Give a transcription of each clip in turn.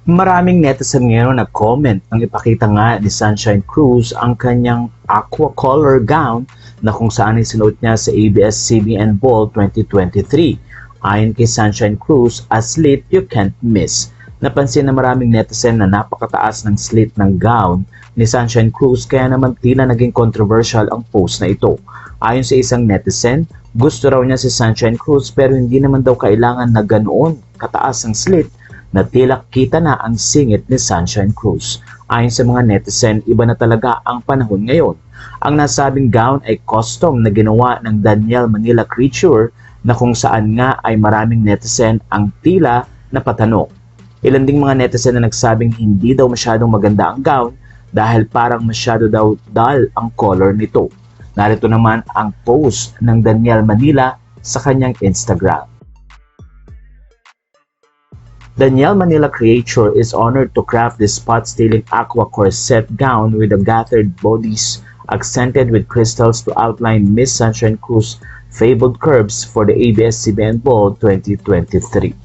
Maraming netizen ngayon nag-comment nang ipakita nga ni Sunshine Cruz ang kanyang aqua color gown na kung saan ay sinuot niya sa ABS-CBN Ball 2023. Ayon kay Sunshine Cruz, a slit you can't miss. Napansin na maraming netizen na napakataas ng slit ng gown ni Sunshine Cruz kaya naman tila naging controversial ang post na ito. Ayon sa isang netizen, gusto raw niya si Sunshine Cruz pero hindi naman daw kailangan na ganoon kataas ang slit na tila kita na ang singit ni Sunshine Cruz. Ayon sa mga netizen, iba na talaga ang panahon ngayon. Ang nasabing gown ay custom na ginawa ng Daniel Manila Creature na kung saan nga ay maraming netizen ang tila napatanong. Ilan ding mga netizen na nagsabing hindi daw masyadong maganda ang gown dahil parang masyado daw dull ang color nito. Narito naman ang post ng Daniel Manila sa kanyang Instagram. Daniel Manila Creature is honored to craft this spot-stealing aqua corset gown with the gathered bodies accented with crystals to outline Miss Sunshine Cruz's fabled curves for the ABS-CBN Ball 2023.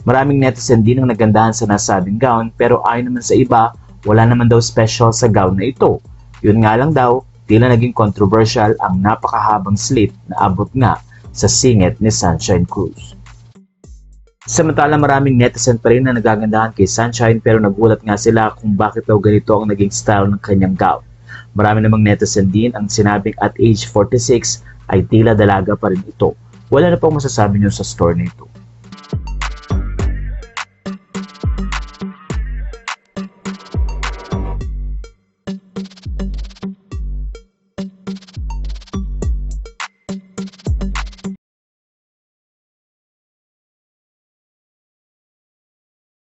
Maraming netizen din ang nagandahan sa nasabing gown pero ayon naman sa iba, wala naman daw special sa gown na ito. Yun nga lang daw, tila naging controversial ang napakahabang slit na abot nga sa singit ni Sunshine Cruz. Samantala maraming netizen pa rin na nagagandahan kay Sunshine pero nagulat nga sila kung bakit daw ganito ang naging style ng kanyang gown. Marami namang netizen din ang sinabing at age 46 ay tila dalaga pa rin ito. Wala na pong masasabi nyo sa story nito.